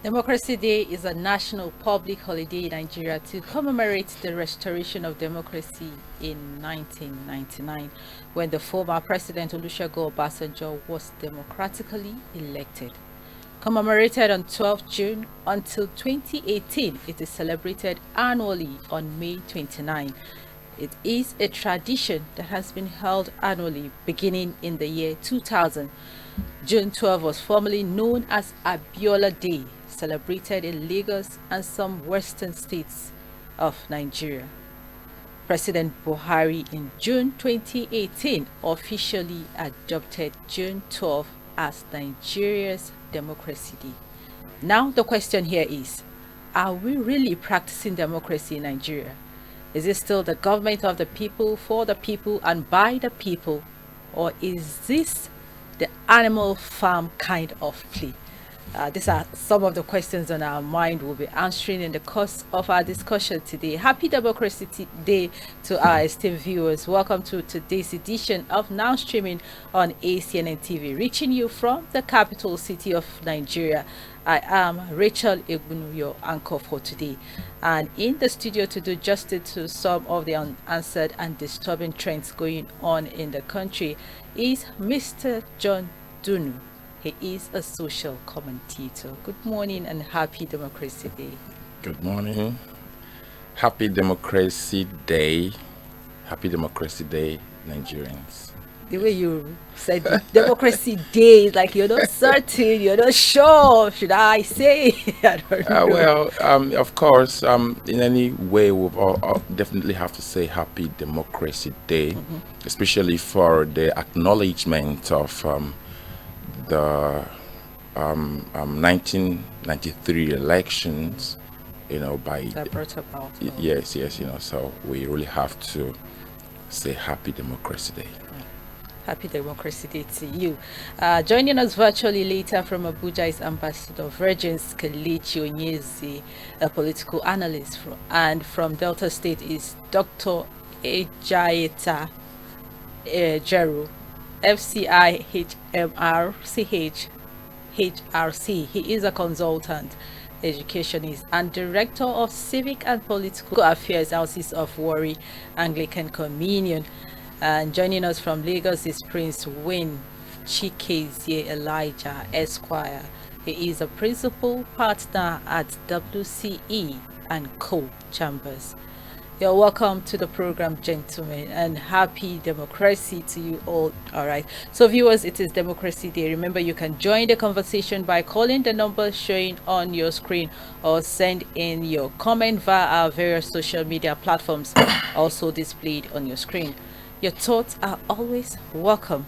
Democracy Day is a national public holiday in Nigeria to commemorate the restoration of democracy in 1999 when the former President Olusegun Obasanjo was democratically elected. Commemorated on 12th June until 2018, it is celebrated annually on May 29. It is a tradition that has been held annually beginning in the year 2000. June 12 was formerly known as Abiola Day, celebrated in Lagos and some western states of Nigeria. President Buhari in June 2018 officially adopted June 12 as Nigeria's Democracy Day. Now the question here is, are we really practicing democracy in Nigeria? Is it still the government of the people, for the people, and by the people? Or is this the animal farm kind of play? These are some of the questions on our mind we'll be answering in the course of our discussion today. Happy Democracy Day to our esteemed viewers. Welcome to today's edition of Now Streaming on ACNNTV, reaching you from the capital city of Nigeria. I am Rachel Egbunu, your anchor for today. And in the studio to do justice to some of the unanswered and disturbing trends going on in the country is Mr. John Dunu. He is a social commentator. Good morning and happy Democracy Day. Good morning. Happy Democracy Day. Happy Democracy Day, Nigerians. The way you said Democracy Day, like you're not certain, you're not sure. Should I say? I don't know. Of course, in any way, we'll all definitely have to say Happy Democracy Day, especially for the acknowledgement of the 1993 elections, by that brought about. Yes, so we really have to say Happy Democracy Day. Happy Democracy Day to you. Joining us virtually later from Abuja is Ambassador Virgins Kelechi Onyezi, a political analyst, and from Delta State is Dr. Ejayeta Jeru, FCIHMRCHHRC. He is a consultant, educationist, and director of civic and political affairs, Diocese of Warri Anglican Communion. And joining us from Lagos is Prince Wayne Chikezie Elijah Esquire. He is a principal partner at WCE and Co. Chambers. You're welcome to the program, gentlemen, and happy democracy to you all. All right. So, viewers, it is Democracy Day. Remember, you can join the conversation by calling the number showing on your screen or send in your comment via our various social media platforms, also displayed on your screen. Your thoughts are always welcome.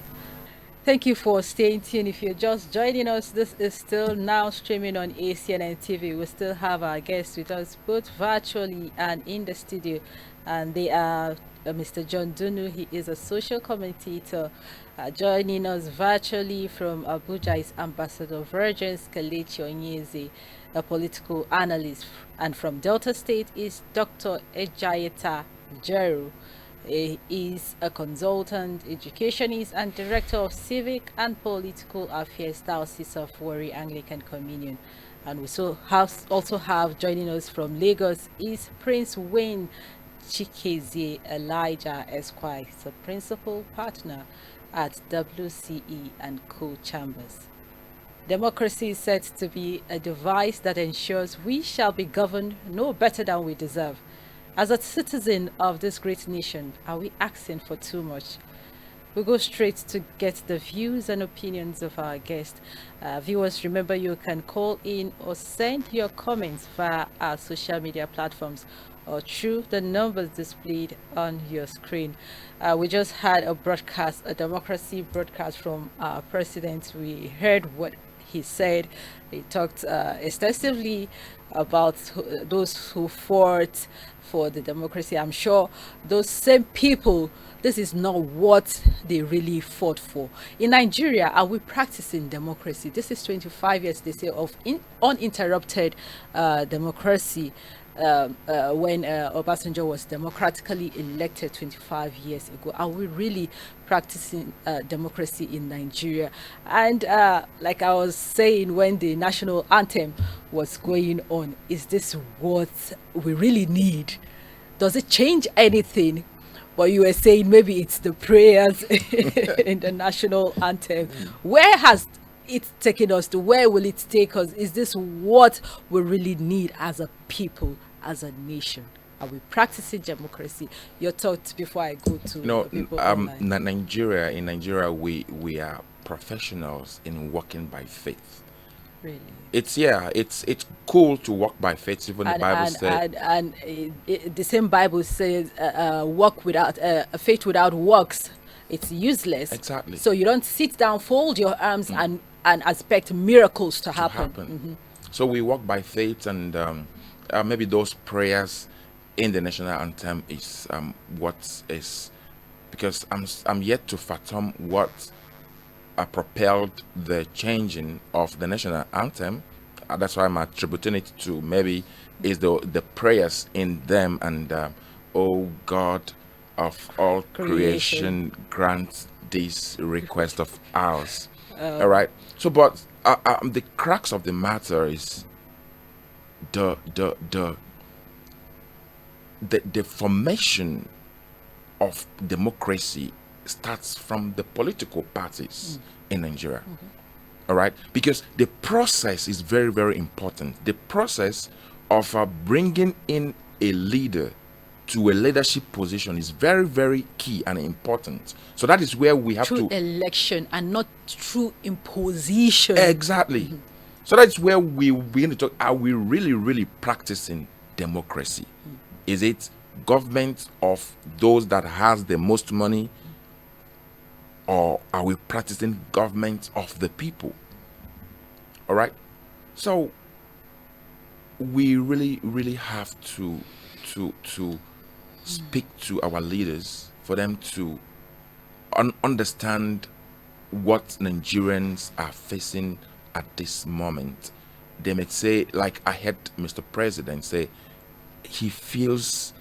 Thank you for staying tuned. If you're just joining us, this is still Now Streaming on ACNN TV. We still have our guests with us both virtually and in the studio, and they are Mr. John Dunu. He is a social commentator. Joining us virtually from Abuja is Ambassador Virgins Kelechi Onyezi, a political analyst, and from Delta State is Dr. Ejayeta Jeru. He is a consultant, educationist, and director of civic and political affairs, Diocese of Warri Anglican Communion. And we also have joining us from Lagos is Prince Wayne Chikezie Elijah Esquire. He's a principal partner at WCE and Co. Chambers. Democracy is said to be a device that ensures we shall be governed no better than we deserve. As a citizen of this great nation, are we asking for too much? We go straight to get the views and opinions of our guests. Viewers, remember you can call in or send your comments via our social media platforms or through the numbers displayed on your screen. We just had a democracy broadcast from our president. We heard what he said. He talked extensively about those who fought for the democracy. I'm sure those same people, this is not what they really fought for. In Nigeria, are we practicing democracy? This is 25 years, they say, of uninterrupted democracy. When Obasanjo was democratically elected 25 years ago. Are we really practicing democracy in Nigeria? And like I was saying, when the national anthem what's going on, is this what we really need? Does it change anything? But you were saying maybe it's the prayers in the national anthem. Where has it taken us to? Where will it take us? Is this what we really need as a people, as a nation? Are we practicing democracy? Your thoughts before I go to people online. In Nigeria, we are professionals in walking by faith. Really? It's cool to walk by faith. Even the Bible says, the same Bible says, "Walk without faith without works, it's useless." Exactly. So you don't sit down, fold your arms, and expect miracles to happen. So we walk by faith, and maybe those prayers in the national anthem is what is, because I'm yet to fathom what propelled the changing of the national anthem. That's why I'm attributing it to maybe is the prayers in them, and oh God of all creation, grant this request of ours. All right. So, but the crux of the matter is the formation of democracy starts from the political parties in Nigeria. All right, because the process is very, very important. The process of bringing in a leader to a leadership position is very, very key and important. So that is where we have through to election and not through imposition. Exactly. So that's where we begin to talk. Are we really, really practicing democracy? Is it government of those that has the most money, or are we practicing government of the people? All right. So we really, really have to speak to our leaders for them to understand what Nigerians are facing at this moment. They may say, like I heard Mr. President say, he feels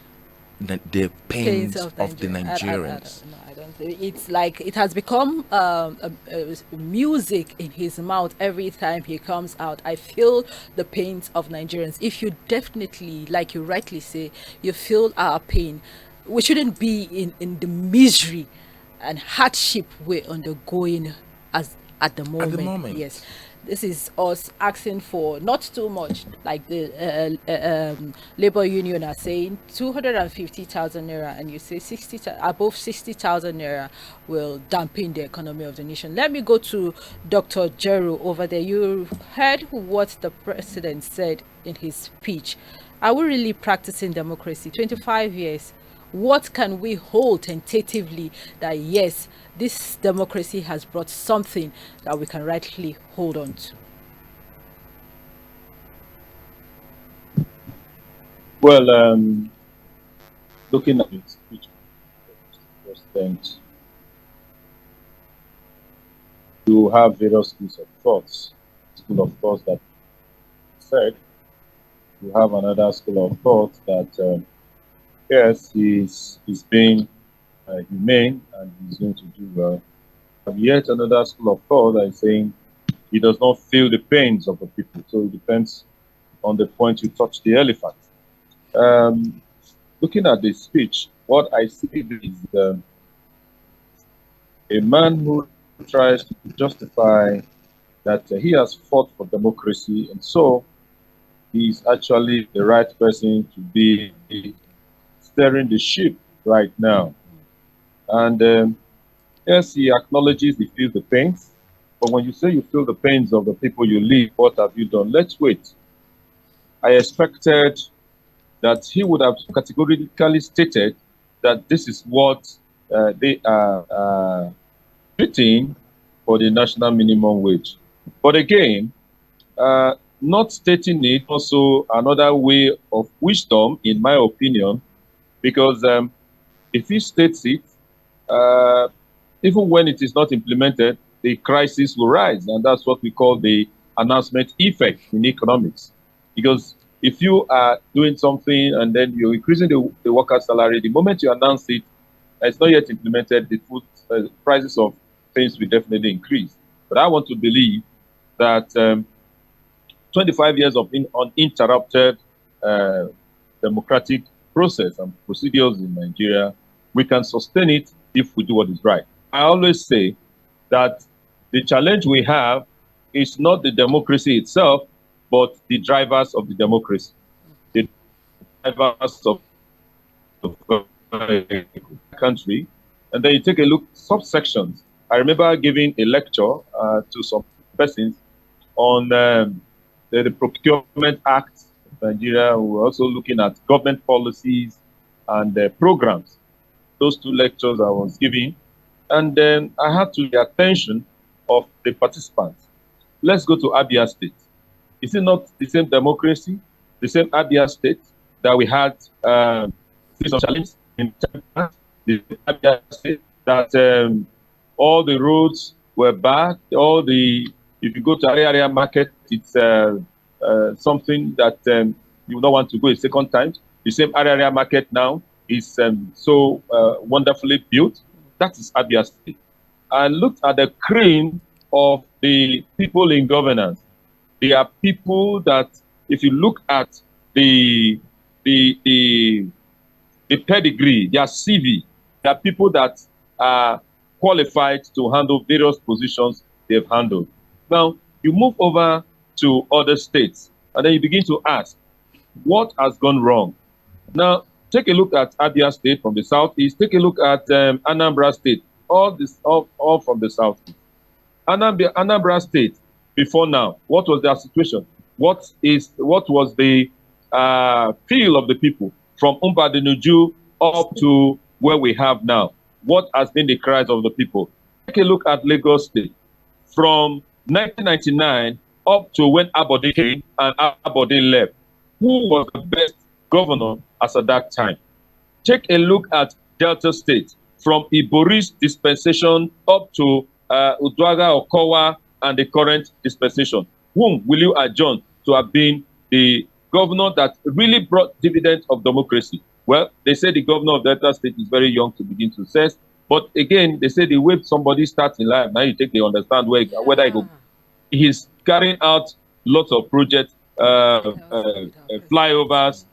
the pains of the Nigerians. I don't think it's like it has become music in his mouth every time he comes out. I feel the pains of Nigerians. If you definitely, like you rightly say, you feel our pain, we shouldn't be in the misery and hardship we're undergoing as at the moment. Yes. This is us asking for not too much, like the labor union are saying 250,000 naira, and you say above 60,000 naira will dampen the economy of the nation. Let me go to Dr. Jeru over there. You heard what the president said in his speech. Are we really practicing democracy? 25 years. What can we hold tentatively that yes, this democracy has brought something that we can rightly hold on to? Well, looking at the speech of the president, you have various schools of thoughts. School of thought that said, you have another school of thought that yes, he's being humane and he's going to do well. And yet another school of thought that is saying he does not feel the pains of the people. So it depends on the point you touch the elephant. Looking at the speech, what I see is a man who tries to justify that he has fought for democracy, and so he's actually the right person to be steering the ship right now. And yes, he acknowledges he feels the pains, but when you say you feel the pains of the people you lead, what have you done? Let's wait. I expected that he would have categorically stated that this is what they are fitting for the national minimum wage. But again, not stating it also another way of wisdom, in my opinion, because if he states it, even when it is not implemented, the crisis will rise. And that's what we call the announcement effect in economics. Because if you are doing something and then you're increasing the worker's salary, the moment you announce it, it's not yet implemented, the food prices of things will definitely increase. But I want to believe that 25 years of uninterrupted democratic process and procedures in Nigeria, we can sustain it if we do what is right. I always say that the challenge we have is not the democracy itself, but the drivers of the democracy, the drivers of the country. And then you take a look, subsections. I remember giving a lecture to some persons on the Procurement Act of Nigeria. We were also looking at government policies and programs. Those two lectures I was giving. And then I had to the attention of the participants. Let's go to Abia State. Is it not the same democracy, the same Abia State that we had some challenge in the Abia State, that all the roads were bad, if you go to area market, it's something that you don't want to go a second time. The same area market now is so wonderfully built. That is Abia State. I looked at the cream of the people in governance. They are people that, if you look at the pedigree, their CV, they are people that are qualified to handle various positions they've handled. Now, you move over to other states, and then you begin to ask, what has gone wrong? Now, take a look at Abia State from the southeast. Take a look at Anambra State, all from the southeast. Anambra State, before now, what was their situation? What was the feel of the people from Umbadenuju up to where we have now? What has been the cries of the people? Take a look at Lagos State. From 1999 up to when Abode came and Abode left. Who was the best governor as at that time? Take a look at Delta State. From Ibori's dispensation up to Uduaga Okowa and the current dispensation. Whom will you adjourn to have been the governor that really brought dividends of democracy? Well, they say the governor of Delta State is very young to begin to assess. But again, they say the way somebody starts in life, now you take the understand whether he go. He's carrying out lots of projects, flyovers,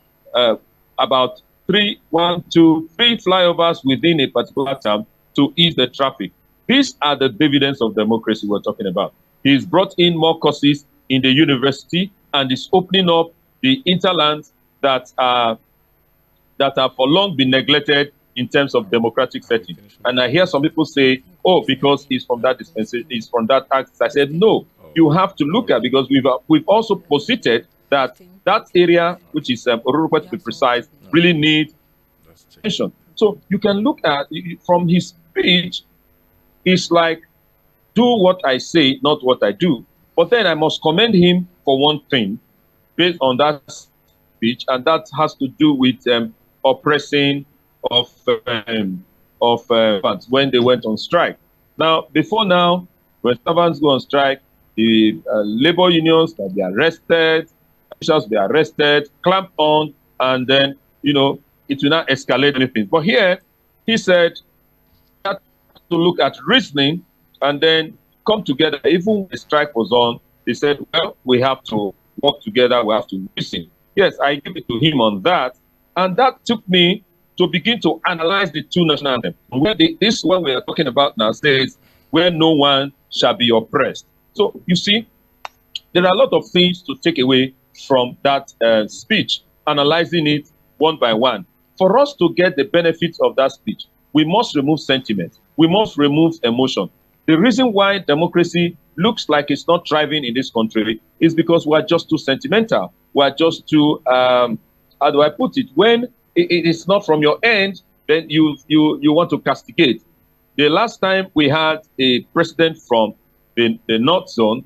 about three flyovers within a particular term to ease the traffic. These are the dividends of democracy we're talking about. He's brought in more courses in the university and is opening up the interlands that are for long been neglected in terms of democratic setting. And I hear some people say, oh, because he's from that dispensation, he's from that act. I said, no, you have to look at, because we've also posited that area, which is Ororopa to be precise, really need attention. So you can look at, from his speech, it's like, do what I say, not what I do. But then I must commend him for one thing based on that speech, and that has to do with oppressing of when they went on strike. Now, before now, when servants go on strike, the labor unions can be arrested, officials be arrested, clamped on, and then, it will not escalate anything. But here, he said, to look at reasoning and then come together. Even when the strike was on, they said, well, we have to work together, we have to reason. Yes, I give it to him on that. And that took me to begin to analyze the two national anthems. This one we are talking about now says, where no one shall be oppressed. So you see, there are a lot of things to take away from that speech, analyzing it one by one. For us to get the benefits of that speech, we must remove sentiment. We must remove emotion. The reason why democracy looks like it's not thriving in this country is because we are just too sentimental. We are just too, how do I put it? When it is not from your end, then you want to castigate. The last time we had a president from the North Zone,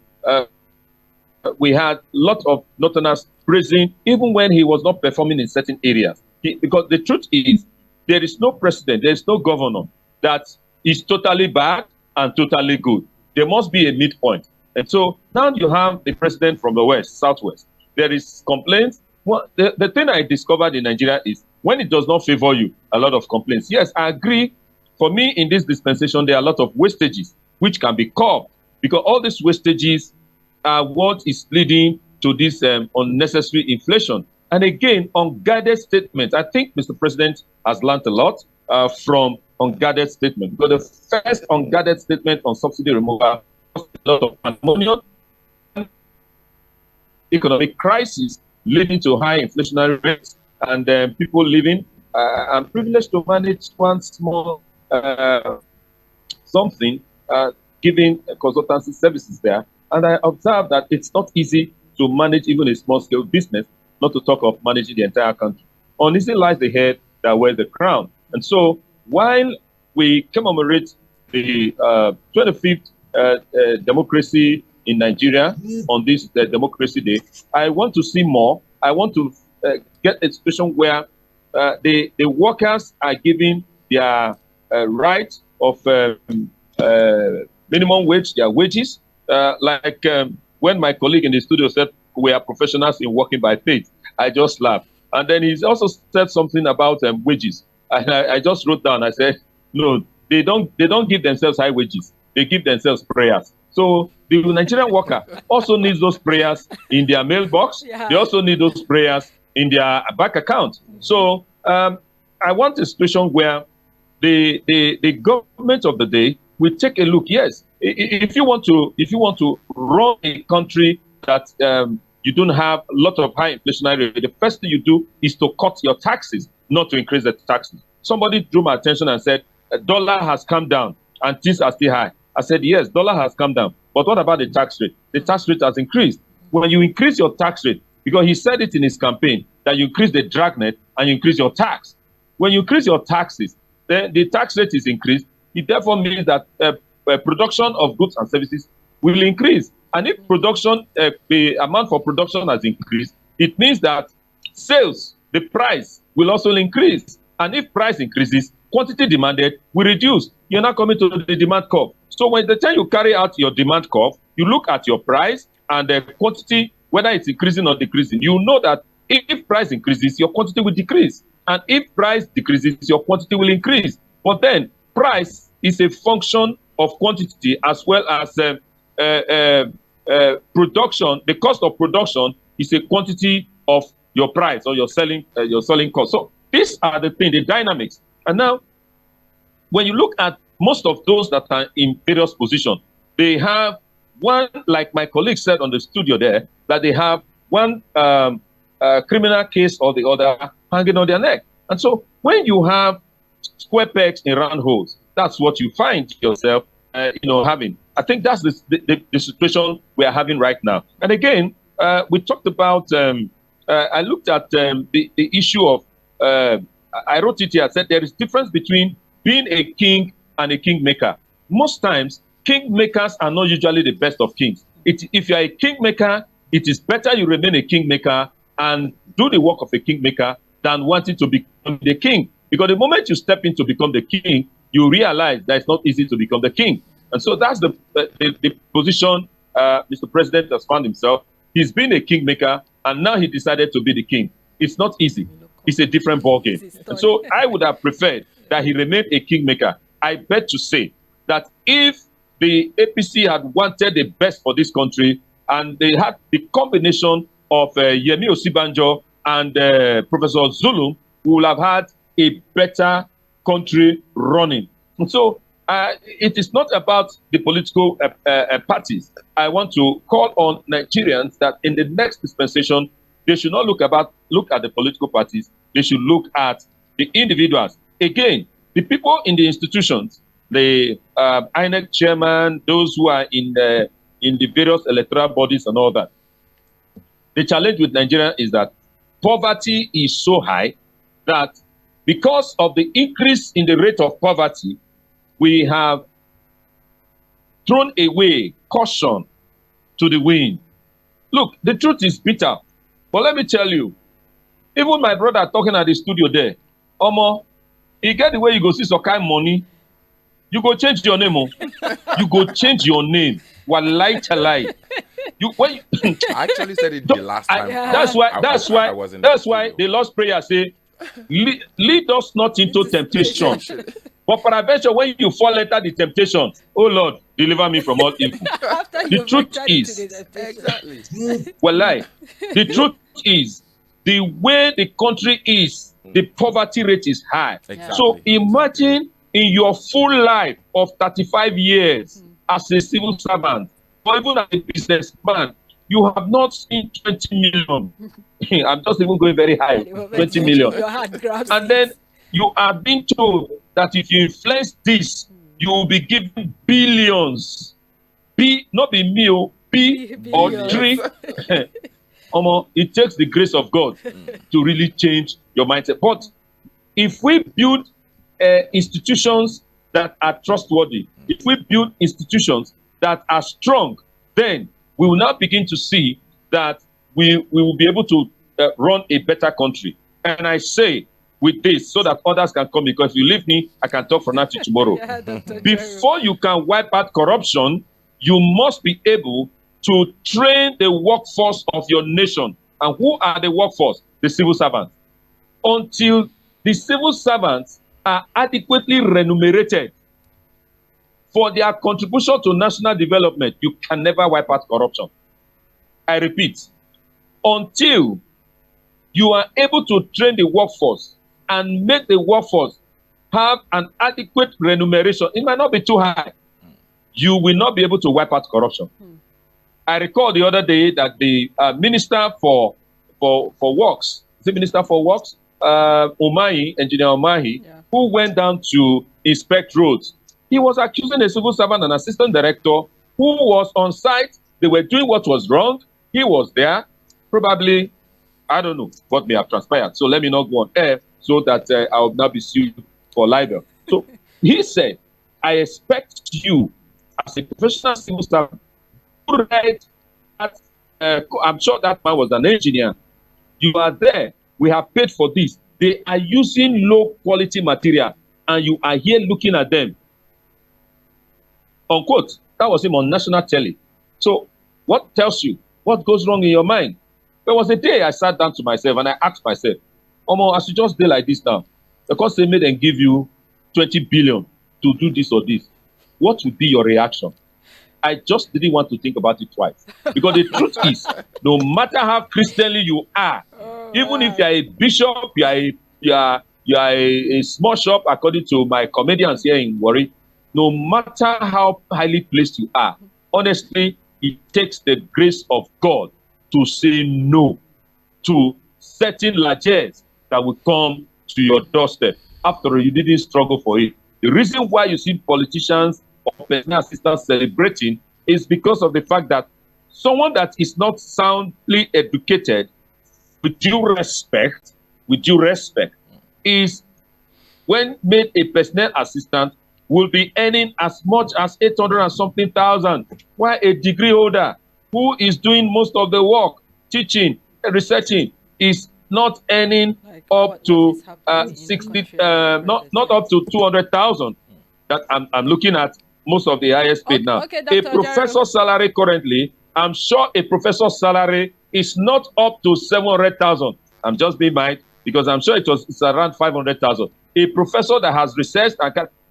we had a lot of Northerners praising, even when he was not performing in certain areas. Because the truth is, there is no president, there is no governor that is totally bad and totally good. There must be a midpoint. And so now you have the president from the West, Southwest. There is complaints. Well, the thing I discovered in Nigeria is when it does not favor you, a lot of complaints. Yes, I agree. For me, in this dispensation, there are a lot of wastages which can be curbed, because all these wastages are what is leading to this unnecessary inflation. And again, unguided statements. I think Mr. President has learned a lot from unguided statement, because the first unguided statement on subsidy removal caused a lot of pandemonium, economic crisis leading to high inflationary rates, and people living. I'm privileged to manage one small something, giving consultancy services there, and I observed that it's not easy to manage even a small-scale business, not to talk of managing the entire country. Uneasy lies the head that wears the crown. And so, while we commemorate the 25th democracy in Nigeria on this Democracy Day, I want to see more. I want to get a situation where the workers are given their right of minimum wage, their wages, when my colleague in the studio said we are professionals in working by faith, I just laughed. And then he's also said something about wages. And I just wrote down, I said, no, they don't give themselves high wages. They give themselves prayers. So the Nigerian worker also needs those prayers in their mailbox. Yeah. They also need those prayers in their bank account. So I want a situation where the government of the day will take a look. Yes, if you want to run a country that you don't have a lot of high inflationary rate, the first thing you do is to cut your taxes, not to increase the taxes. Somebody drew my attention and said, dollar has come down and things are still high. I said, yes, dollar has come down. But what about the tax rate? The tax rate has increased. When you increase your tax rate, because he said it in his campaign, that you increase the dragnet and you increase your tax. When you increase your taxes, then the tax rate is increased. It therefore means that production of goods and services will increase. And if production, the amount for production has increased, it means that sales, the price will also increase. And if price increases, quantity demanded will reduce. You're not coming to the demand curve. So when the time you carry out your demand curve, you look at your price and the quantity, whether it's increasing or decreasing. You know that if price increases, your quantity will decrease. And if price decreases, your quantity will increase. But then price is a function of quantity as well as production. The cost of production is a quantity of your price or your selling cost. So these are the things, the dynamics. And now, when you look at most of those that are in various positions, they have one, like my colleague said on the studio there, that they have one criminal case or the other hanging on their neck. And so when you have square pegs in round holes, that's what you find yourself having. I think that's the situation we are having right now. And again, we talked about, I looked at the issue of, I wrote it here, I said there is difference between being a king and a kingmaker. Most times, kingmakers are not usually the best of kings. If you are a kingmaker, it is better you remain a kingmaker and do the work of a kingmaker than wanting to become the king. Because the moment you step in to become the king, you realize that it's not easy to become the king. And so that's the position Mr. President has found himself. He's been a kingmaker, and now he decided to be the king. It's not easy. It's a different ballgame. And so I would have preferred that he remained a kingmaker. I bet to say that if the APC had wanted the best for this country, and they had the combination of Yemi Osibanjo and Professor Zulum, we would have had a better country running. And so it is not about the political parties. I want to call on Nigerians that in the next dispensation, they should not look at the political parties. They should look at the individuals. Again, the people in the institutions, the INEC chairman, those who are in the various electoral bodies and all that. The challenge with Nigeria is that poverty is so high that because of the increase in the rate of poverty, we have thrown away caution to the wind. Look, the truth is bitter. But let me tell you, even my brother talking at the studio there, Omo, you get the way you go see some kind of money, you go change your name. You go change your name. Wallahi talai. I actually said it the last time. That's why the Lord's Prayer say, lead us not into temptation. But peradventure, when you fall under the temptation, oh Lord, deliver me from all evil. After The you've truth entered into is, the temptation. Exactly. well, the truth is, the way the country is, the poverty rate is high. Exactly. So imagine in your full life of 35 years as a civil servant, or even as a businessman, you have not seen 20 million. I'm just even going very high, At the moment 20 when million. your hand grabs And it. then you are being told that if you influence this, you will be given billions. B, not be meal, B or Billions. three. It takes the grace of God to really change your mindset. But if we build institutions that are trustworthy, if we build institutions that are strong, then we will now begin to see that we will be able to run a better country. And I say with this so that others can come, because if you leave me, I can talk from now to tomorrow. Yeah, Dr. Before you can wipe out corruption, you must be able to train the workforce of your nation. And who are the workforce? The civil servants. Until the civil servants are adequately remunerated for their contribution to national development, you can never wipe out corruption. I repeat, until you are able to train the workforce and make the workforce have an adequate remuneration, it might not be too high, you will not be able to wipe out corruption. I recall the other day that the Minister for Works, the Minister for Works, Engineer Umahi, who went down to inspect roads, he was accusing a civil servant and assistant director who was on site. They were doing what was wrong. He was there. Probably, I don't know what may have transpired. So let me not go on air so that I will not be sued for libel. So he said, I expect you as a professional civil servant to write that, I'm sure that man was an engineer. You are there. We have paid for this. They are using low quality material and you are here looking at them. Unquote. That was him on national telly. So what tells you? What goes wrong in your mind? There was a day I sat down to myself and I asked myself, Omo, as you just day like this now, because they made and give you 20 billion to do this or this, what would be your reaction? I just didn't want to think about it twice. Because the truth is, no matter how Christianly you are, even if you are a bishop, you are a small shop, according to my comedians here in Warri, no matter how highly placed you are, honestly, it takes the grace of God to say no to certain largesse that will come to your doorstep. After all, you didn't struggle for it. The reason why you see politicians or personal assistants celebrating is because of the fact that someone that is not soundly educated, with due respect, is when made a personal assistant will be earning as much as 800 and something thousand, while a degree holder who is doing most of the work, teaching, researching, is not earning up to 60, not up to 200,000. That I'm looking at most of the highest paid now. Okay, a professor's salary currently, I'm sure a professor's salary is not up to 700,000. I'm just being mind because I'm sure it's around 500,000. A professor that has researched,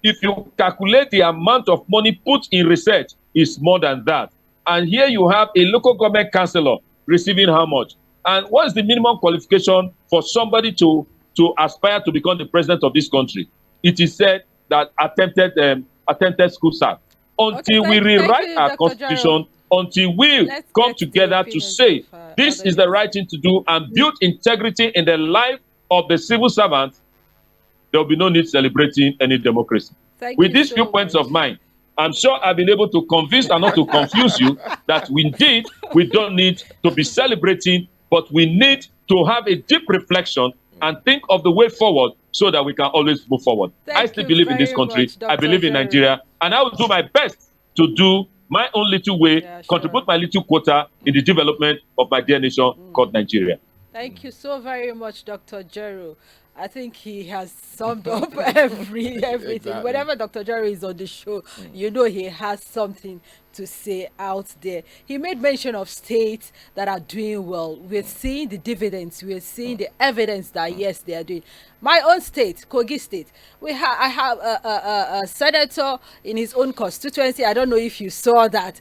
if you calculate the amount of money put in research, is more than that. And here you have a local government councillor receiving how much? And what is the minimum qualification for somebody to aspire to become the president of this country? It is said that attempted school staff. Until we rewrite our constitution, until we come together to say this is the right thing to do and build integrity in the life of the civil servant, there will be no need celebrating any democracy. With these few points of mine, I'm sure I've been able to convince and not to confuse you that indeed we don't need to be celebrating, but we need to have a deep reflection and think of the way forward so that we can always move forward. I still believe in this country. I believe in Nigeria, and I will do my best to do my own little way, contribute my little quota in the development of my dear nation called Nigeria. Thank you so very much, Dr. Jero. I think he has summed up everything. Exactly. Whenever Dr. Jerry is on the show, you know he has something to say out there. He made mention of states that are doing well. We're seeing the dividends. We're seeing the evidence that yes, they are doing. My own state, Kogi State, I have a senator in his own constituency. I don't know if you saw that.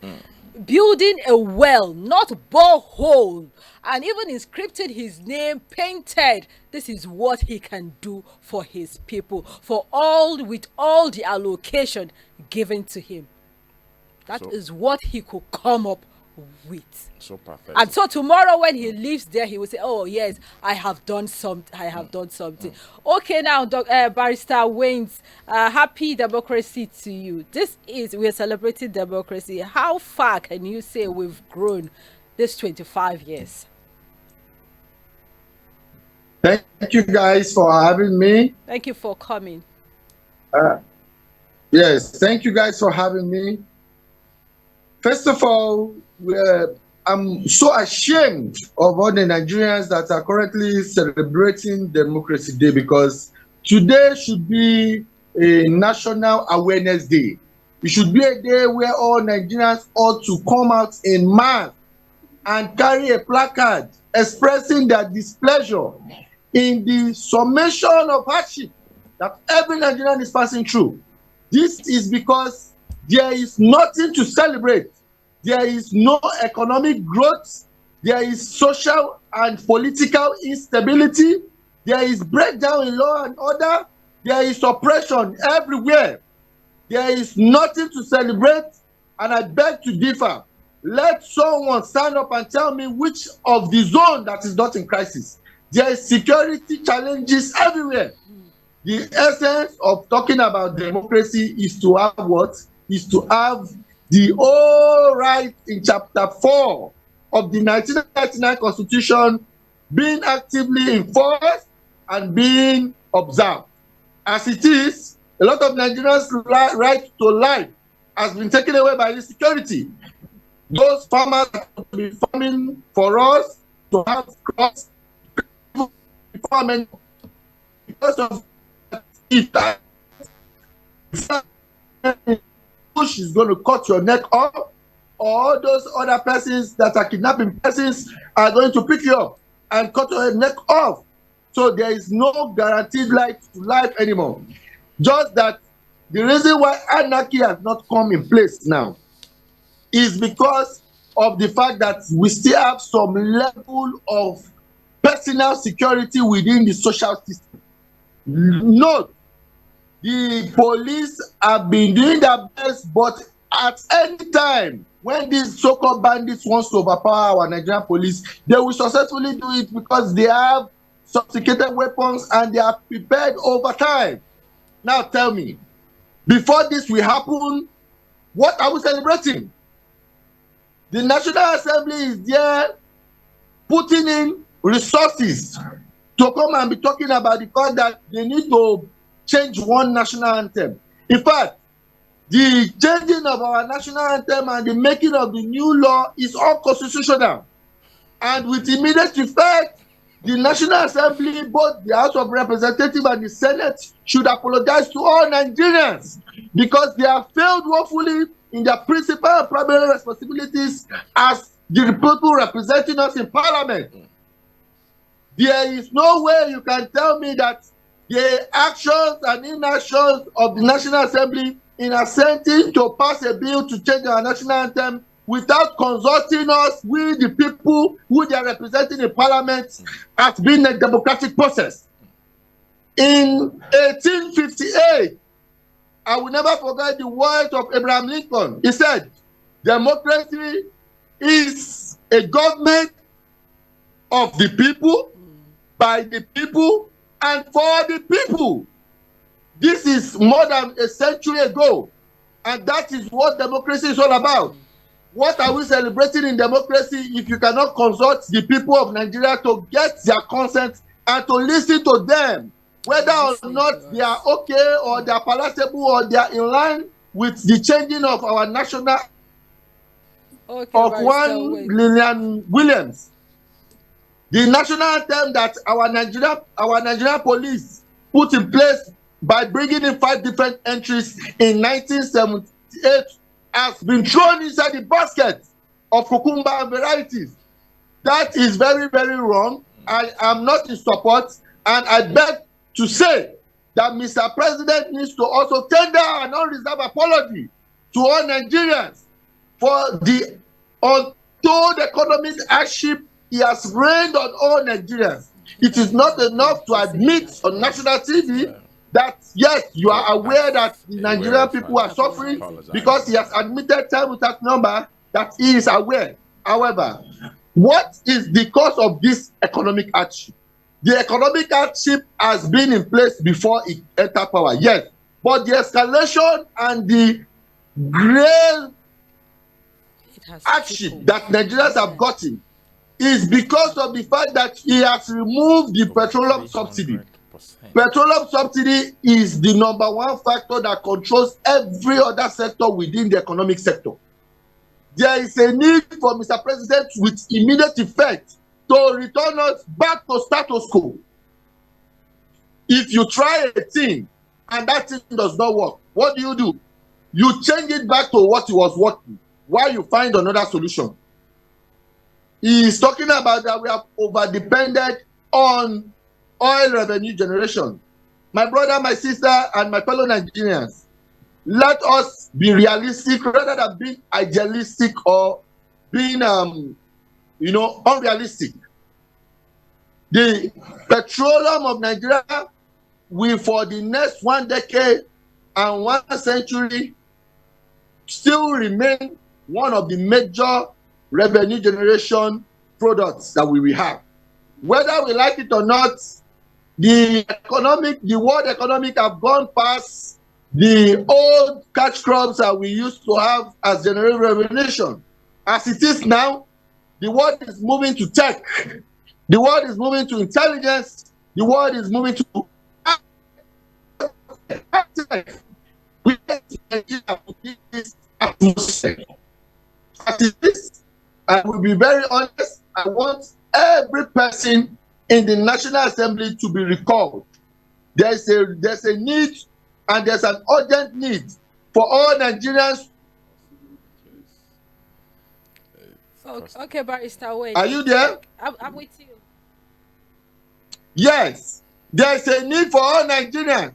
Building a well, not borehole, and even inscripted his name, painted. This is what he can do for his people, with all the allocation given to him. That is what he could come up with. So perfect. And so tomorrow when he leaves there, he will say, oh yes, I have done something. Okay, now Barrister Waynes, happy democracy to you. We're celebrating democracy. How far can you say we've grown this 25 years? Thank you guys for having me. Thank you for coming. Yes, thank you guys for having me. First of all, I'm so ashamed of all the Nigerians that are currently celebrating Democracy Day, because today should be a National Awareness Day. It should be a day where all Nigerians ought to come out in mass and carry a placard expressing their displeasure in the summation of hardship that every Nigerian is passing through. This is because there is nothing to celebrate. There is no economic growth. There is social and political instability. There is breakdown in law and order. There is oppression everywhere. There is nothing to celebrate, and I beg to differ. Let someone stand up and tell me which of the zone that is not in crisis. There is security challenges everywhere. The essence of talking about democracy is to have what? Is to have the whole right in chapter 4 of the 1999 Constitution being actively enforced and being observed. As it is, a lot of Nigerians' right to life has been taken away by insecurity. Those farmers that will be farming for us to have crops because of it, push is going to cut your neck off, or those other persons that are kidnapping persons are going to pick you up and cut your neck off. So there is no guaranteed right to life anymore. Just that the reason why anarchy has not come in place now is because of the fact that we still have some level of personal security within the social system. Note, the police have been doing their best, but at any time when these so-called bandits want to overpower our Nigerian police, they will successfully do it because they have sophisticated weapons and they are prepared over time. Now tell me, before this will happen, what are we celebrating? The National Assembly is there putting in resources to come and be talking about the fact that they need to change one national anthem. In fact, the changing of our national anthem and the making of the new law is unconstitutional. And with immediate effect, the National Assembly, both the House of Representatives and the Senate, should apologize to all Nigerians because they have failed woefully in their principal and primary responsibilities as the people representing us in Parliament. There is no way you can tell me that the actions and inactions of the National Assembly in assenting to pass a bill to change our national anthem without consulting us with the people who they are representing in Parliament has been a democratic process. In 1858, I will never forget the words of Abraham Lincoln. He said, democracy is a government of the people, by the people, and for the people. This is more than a century ago, and that is what democracy is all about. What are we celebrating in democracy if you cannot consult the people of Nigeria to get their consent and to listen to them, whether or not they are okay or they are palatable or they are in line with the changing of our national of one Lillian Williams? The national anthem that our Nigerian police put in place by bringing in 5 different entries in 1978 has been thrown inside the basket of cucumber varieties. That is very, very wrong. I am not in support, and I beg to say that Mr. President needs to also tender an unreserved apology to all Nigerians for the untold economic hardship he has rained on all Nigerians. It is not enough to admit on national TV that yes, you are aware that the Nigerian people are suffering, because he has admitted time without number that he is aware. However, what is the cause of this economic hardship? The economic hardship has been in place before it entered power, yes, but the escalation and the great hardship that Nigerians have gotten is because of the fact that he has removed the petroleum subsidy. Petroleum subsidy is the #1 factor that controls every other sector within the economic sector. There is a need for Mr. President with immediate effect to return us back to status quo. If you try a thing and that thing does not work, what do? You change it back to what it was working while you find another solution. He is talking about that we have over-depended on oil revenue generation. My brother, my sister, and my fellow Nigerians, let us be realistic rather than being idealistic or being, unrealistic. The petroleum of Nigeria will, for the next 1 decade and 1 century, still remain one of the major revenue generation products that we will have. Whether we like it or not, the world economic have gone past the old cash crops that we used to have as generating revenue. As it is now, the world is moving to tech. The world is moving to intelligence. The world is moving to we this atmosphere. As it is, I will be very honest, I want every person in the National Assembly to be recalled. There's a need, and there's an urgent need for all Nigerians. Okay, Barrister, wait. Are you there? I'm with you. Yes, there's a need for all Nigerians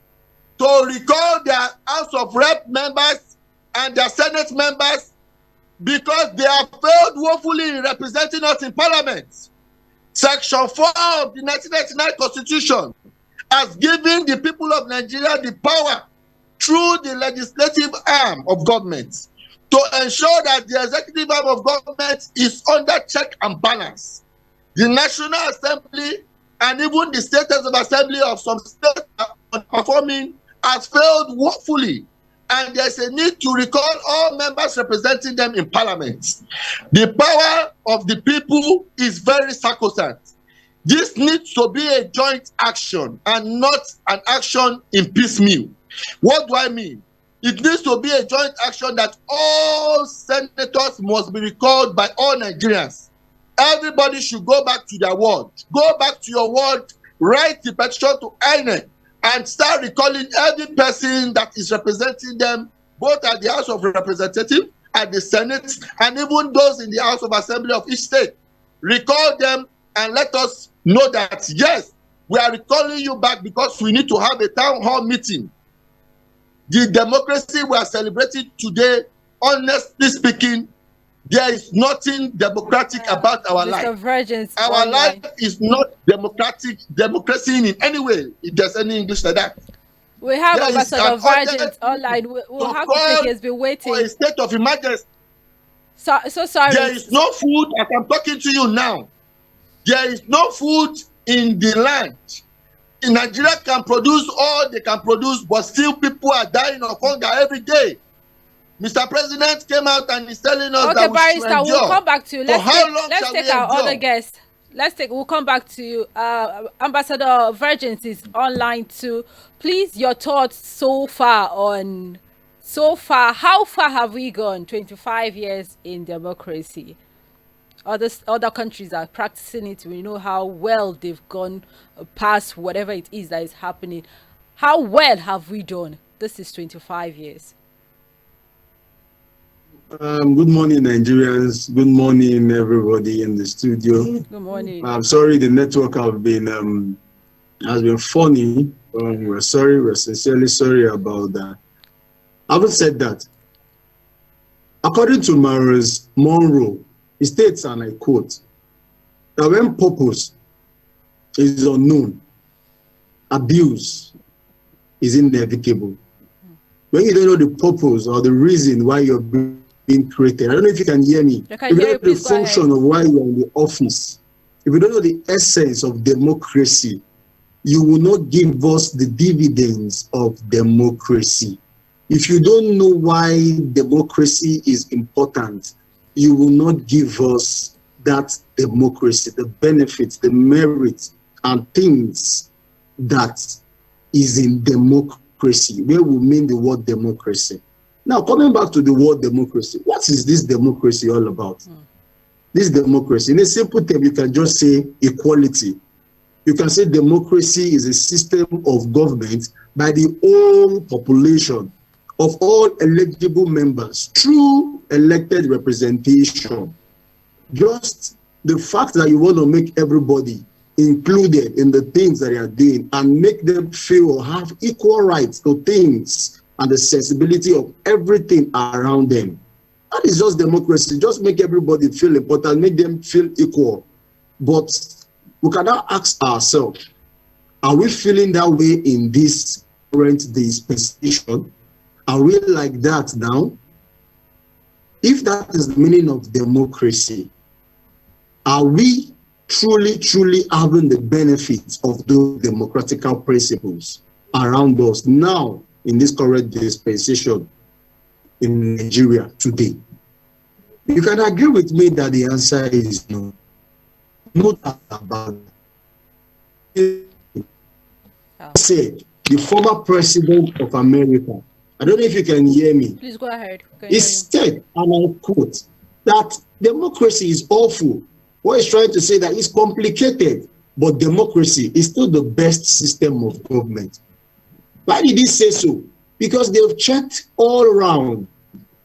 to recall their House of Rep members and their Senate members, because they have failed woefully in representing us in Parliament. Section 4 of the 1999 Constitution has given the people of Nigeria the power through the legislative arm of government to ensure that the executive arm of government is under check and balance. The National Assembly and even the State House of Assembly of some states are performing has failed woefully, and there's a need to recall all members representing them in Parliament. The power of the people is very sacrosanct. This needs to be a joint action and not an action in piecemeal. What do I mean? It needs to be a joint action that all senators must be recalled by all Nigerians. Everybody should go back to their ward. Go back to your ward, write the petition to ACNNN, and start recalling every person that is representing them, both at the House of Representatives, at the Senate, and even those in the House of Assembly of each state. Recall them and let us know that, yes, we are recalling you back because we need to have a town hall meeting. The democracy we are celebrating today, honestly speaking, there is nothing democratic about our life. Our life is not democracy in any way, if there's any English like that. We have Ambassador Virgins online. We'll have to take. He's been waiting. For a state of emergency. So sorry. There is no food, as I'm talking to you now. There is no food in the land. In Nigeria can produce all they can produce, but still people are dying of hunger every day. Mr. President came out and is telling us that we should endure. We'll come back to you. Let's take our other guest. We'll come back to you. Ambassador Virgins is online too. Please, your thoughts so far, how far have we gone? 25 years in democracy. other countries are practicing it. We know how well they've gone past whatever it is that is happening. How well have we done? This is 25 years. Good morning, Nigerians. Good morning, everybody in the studio. Good morning. I'm sorry the network has been funny. We're sorry. We're sincerely sorry about that. Having said that, according to Maurice Monroe, he states, and I quote, that when purpose is unknown, abuse is inevitable. When you don't know the purpose or the reason why you're being created, I don't know if you can hear me. If you don't know the function of why you're in the office, if you don't know the essence of democracy, you will not give us the dividends of democracy. If you don't know why democracy is important, you will not give us that democracy, the benefits, the merits, and things that is in democracy, where we mean the word democracy. Now, coming back to the word democracy, what is this democracy all about? This democracy, in a simple term, you can just say equality. You can say democracy is a system of government by the whole population of all eligible members through elected representation. Just the fact that you want to make everybody included in the things that they are doing and make them feel or have equal rights to things and the sensibility of everything around them. That is just democracy. Just make everybody feel important, make them feel equal. But we cannot ask ourselves, are we feeling that way in this current dispensation? Are we like that now? If that is the meaning of democracy, are we truly having the benefits of those democratical principles around us now in this current dispensation in Nigeria today? You can agree with me that the answer is no. No doubt about it. Said the former president of America, I don't know if you can hear me. Please go ahead. He said, and I quote, that democracy is awful. What he's trying to say that it's complicated, but democracy is still the best system of government. Why did he say so? Because they've checked all around.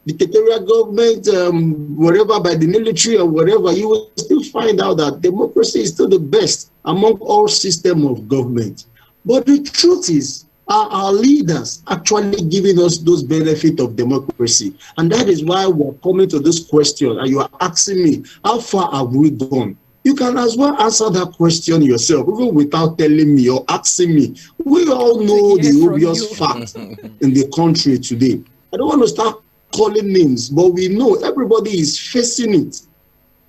Dictatorial government, whatever, by the military or whatever, you will still find out that democracy is still the best among all systems of government. But the truth is, are our leaders actually giving us those benefits of democracy? And that is why we're coming to this question, and you are asking me, how far have we gone? You can as well answer that question yourself, even without telling me or asking me. We all know the obvious fact in the country today. I don't want to start calling names, but we know everybody is facing it.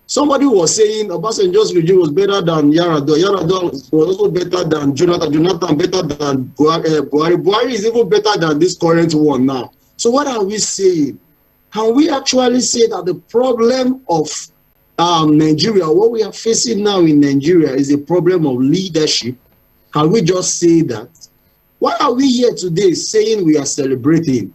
Somebody was saying Obasanjo's regime was better than Yar'Adua. Yar'Adua was also better than Jonathan. Jonathan better than Buhari. Buhari is even better than this current one now. So what are we saying? Can we actually say that the problem of Nigeria, what we are facing now in Nigeria, is a problem of leadership? Can we just say that? Why are we here today saying we are celebrating?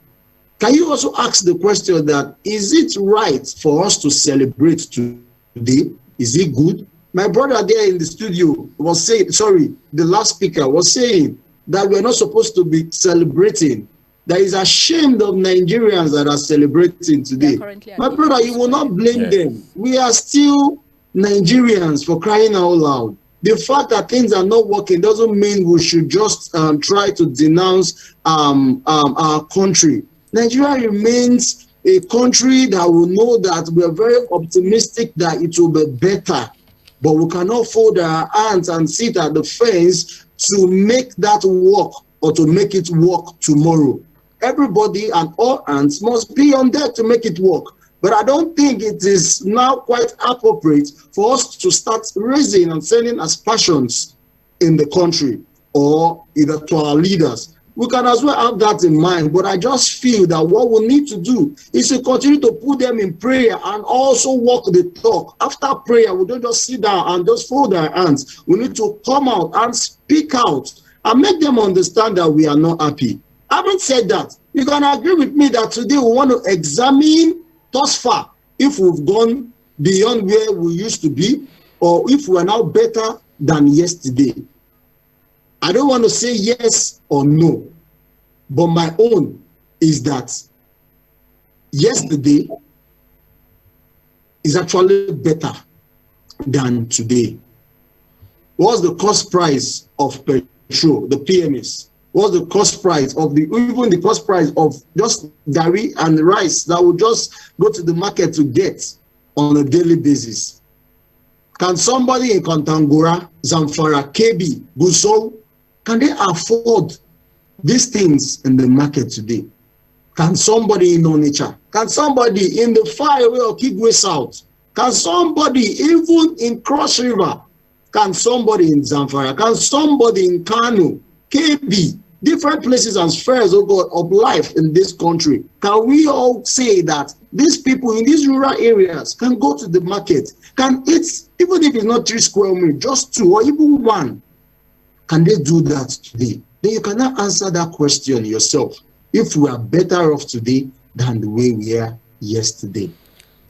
Can you also ask the question that, is it right for us to celebrate today? Is it good? My brother there in the studio was saying, sorry, the last speaker was saying that we're not supposed to be celebrating. That is ashamed of Nigerians that are celebrating today. My brother, you will not blame them. We are still Nigerians, for crying out loud. The fact that things are not working doesn't mean we should just try to denounce our country. Nigeria remains a country that will know that we are very optimistic that it will be better, but we cannot fold our hands and sit at the fence to make that work or to make it work tomorrow. Everybody and all hands must be on deck to make it work. But I don't think it is now quite appropriate for us to start raising and sending aspersions in the country or either to our leaders. We can as well have that in mind, but I just feel that what we need to do is to continue to put them in prayer and also walk the talk. After prayer, we don't just sit down and just fold our hands. We need to come out and speak out and make them understand that we are not happy. Having said that, you can agree with me that today we want to examine thus far if we've gone beyond where we used to be, or if we are now better than yesterday. I don't want to say yes or no, but my own is that yesterday is actually better than today. What's the cost price of petrol, the PMS? What's the cost price of even the cost price of just gari and rice that will just go to the market to get on a daily basis? Can somebody in Kontangora, Zamfara, Kebbi, Gusau, can they afford these things in the market today? Can somebody in Onitsha? Can somebody in the far away of Kigwe South? Can somebody even in Cross River? Can somebody in Zamfara? Can somebody in Kano, KB, different places and spheres of life in this country? Can we all say that these people in these rural areas can go to the market, can eat, even if it's not 3 square meters, just 2 or even 1? Can they do that today? Then you cannot answer that question yourself. If we are better off today than the way we are yesterday.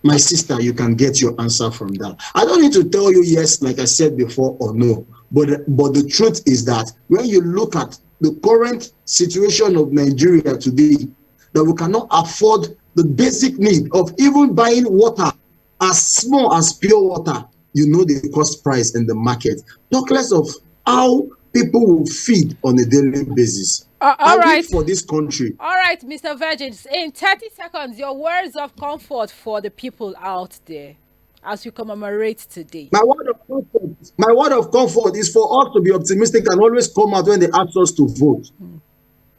My sister, you can get your answer from that. I don't need to tell you yes, like I said before, or no. But the truth is that when you look at the current situation of Nigeria today, that we cannot afford the basic need of even buying water as small as pure water, you know the cost price in the market. Talk less of how people will feed on a daily basis. All right. For this country. All right, Mr. Virgin, in 30 seconds, your words of comfort for the people out there as you commemorate today. My word of comfort is for us to be optimistic and always come out when they ask us to vote.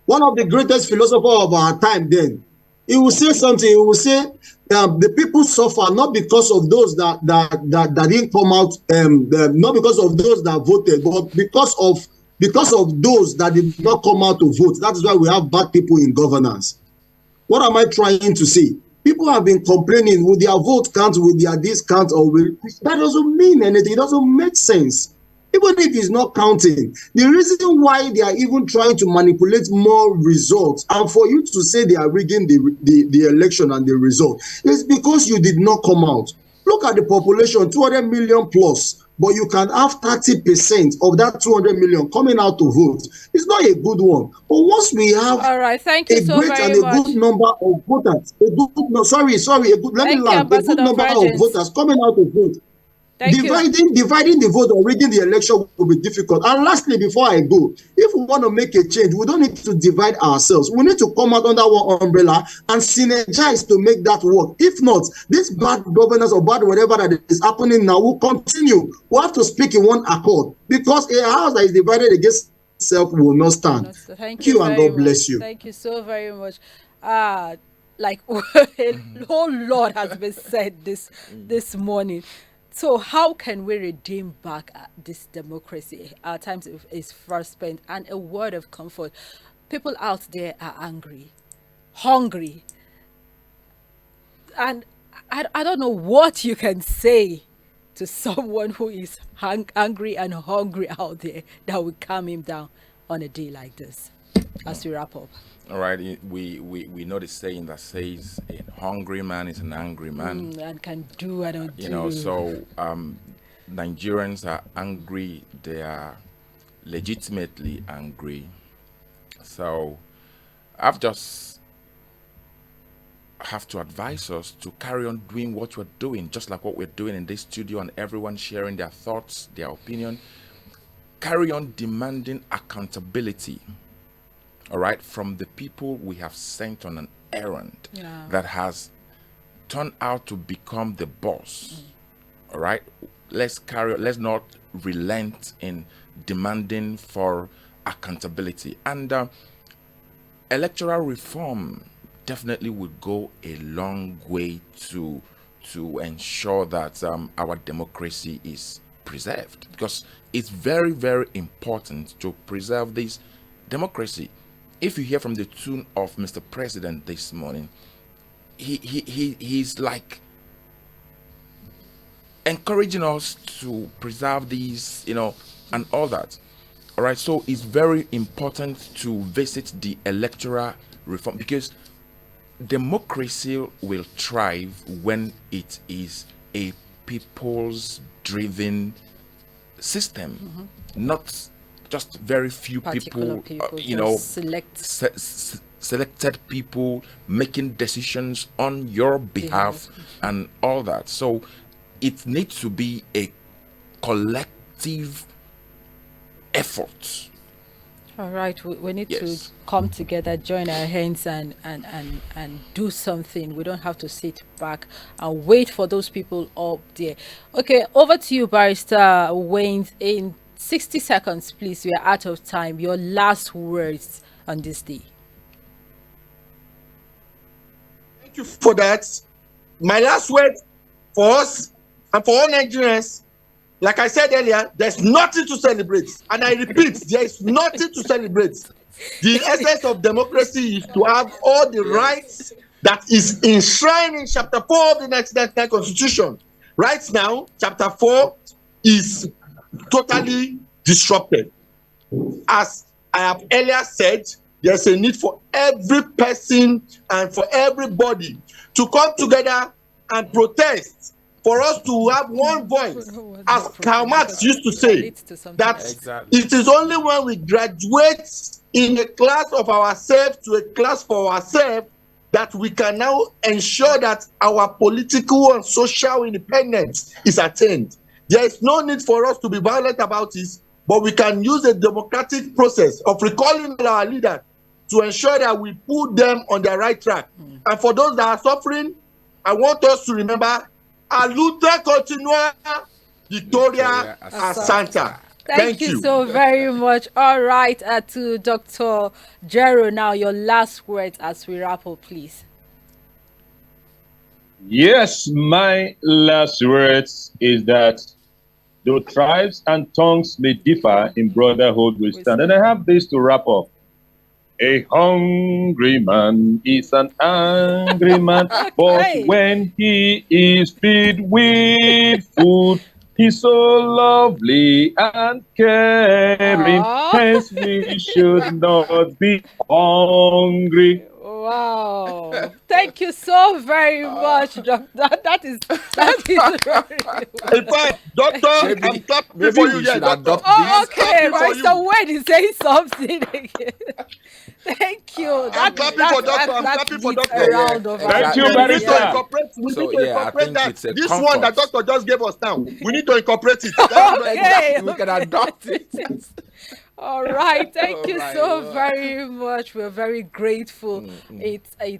One of the greatest philosophers of our time then, he will say something, he will say, the people suffer not because of those that didn't come out, not because of those that voted, but because of those that did not come out to vote. That is why we have bad people in governance. What am I trying to say? People have been complaining, with their vote count, with their discount, that doesn't mean anything. It doesn't make sense. Even if it's not counting, the reason why they are even trying to manipulate more results and for you to say they are rigging the election and the result is because you did not come out. Look at the population, 200 million plus, but you can have 30% of that 200 million coming out to vote. It's not a good one. But once we have a great and a good number of voters, a good number of voters coming out to vote, dividing the vote or rigging the election will be difficult. And lastly, before I go, if we want to make a change, we don't need to divide ourselves. We need to come out under one umbrella and synergize to make that work. If not, this bad governance or bad whatever that is happening now will continue. We have to speak in one accord, because a house that is divided against itself will not stand. Thank you and God bless you. Thank you so very much. Like a whole lot has been said this morning. So how can we redeem back this democracy? Our time is first spent, and a word of comfort. People out there are angry, hungry, and I don't know what you can say to someone who is angry and hungry out there that will calm him down on a day like this as we wrap up. All right, we know the saying that says a hungry man is an angry man. And can do and don't do. You know, so Nigerians are angry. They are legitimately angry. So I've just have to advise us to carry on doing what we're doing, just like what we're doing in this studio, and everyone sharing their thoughts, their opinion. Carry on demanding accountability. All right, from the people we have sent on an errand that has turned out to become the boss. All right, let's not relent in demanding for accountability. And electoral reform definitely would go a long way to ensure that our democracy is preserved, because it's very, very important to preserve this democracy. If you hear from the tune of Mr. President this morning, he's like encouraging us to preserve these, and all that. All right, so it's very important to visit the electoral reform, because democracy will thrive when it is a people's driven system, not just very few Particular people, just selected people making decisions on your behalf and all that. So it needs to be a collective effort. All right, we need to Yes. come together, join our hands, and do something. We don't have to sit back and wait for those people up there. Okay, over to you, Barrister Wayne. In 60 seconds, please. We are out of time. Your last words on this day. Thank you for that. My last word for us and for all Nigerians, like I said earlier, there's nothing to celebrate. And I repeat, there is nothing to celebrate. The essence of democracy is to have all the rights that is enshrined in Chapter 4 of the 1999 Constitution. Right now, Chapter 4 is totally disrupted. As I have earlier said, there's a need for every person and for everybody to come together and protest, for us to have one voice. As Karl Marx used to say, that it is only when we graduate in a class of ourselves to a class for ourselves that we can now ensure that our political and social independence is attained. There is no need for us to be violent about it, but we can use a democratic process of recalling our leaders to ensure that we put them on the right track. And for those that are suffering, I want us to remember, a luta continua, Victoria Asanta. Thank you so very much. All right, to Dr. Jero now, your last words as we wrap up, please. Yes, my last words is that though tribes and tongues may differ, in brotherhood we stand. And I have this to wrap up. A hungry man is an angry man, but when he is fed with food, he's so lovely and caring. Hence we should not be hungry. Wow. Thank you so very much, Doctor. That is in fact, Doctor, I'm clapping for you here, Doctor. Oh, okay, right. So when is saying something again? Thank you. I'm clapping for Doctor. I'm clapping for Doctor. Thank you very much. We need to incorporate that. This one that Doctor just gave us now, we need to incorporate it. Okay. We can adopt it. All right, thank you so very much. We're very grateful. It's a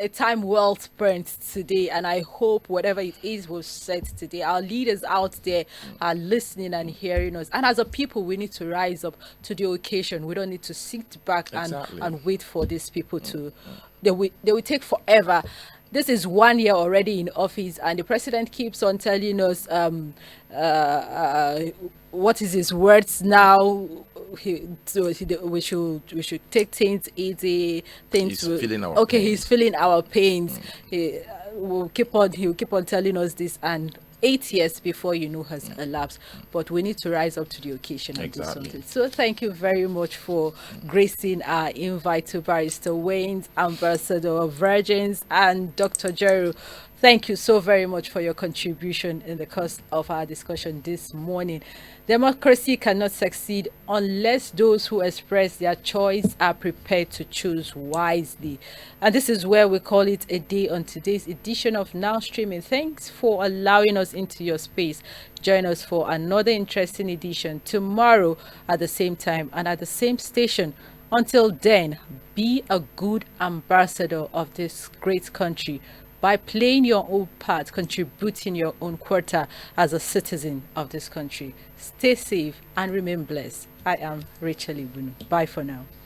time well spent today, and I hope whatever it is we've said today, our leaders out there are listening and hearing us. And as a people, we need to rise up to the occasion. We don't need to sit back and wait for these people to. They will take forever. This is 1 year already in office, and the president keeps on telling us what is his words now. We should take things easy. He's feeling our pains. He'll keep on telling us this, and 8 years before you know has elapsed, but we need to rise up to the occasion and do something. So thank you very much for gracing our invite to Barrister Wayne, Ambassador of Virgins, and Dr. Jero. Thank you so very much for your contribution in the course of our discussion this morning. Democracy cannot succeed unless those who express their choice are prepared to choose wisely. And this is where we call it a day on today's edition of Now Streaming. Thanks for allowing us into your space. Join us for another interesting edition tomorrow at the same time and at the same station. Until then, be a good ambassador of this great country by playing your own part, contributing your own quota as a citizen of this country. Stay safe and remain blessed. I am Rachel Ibunu. Bye for now.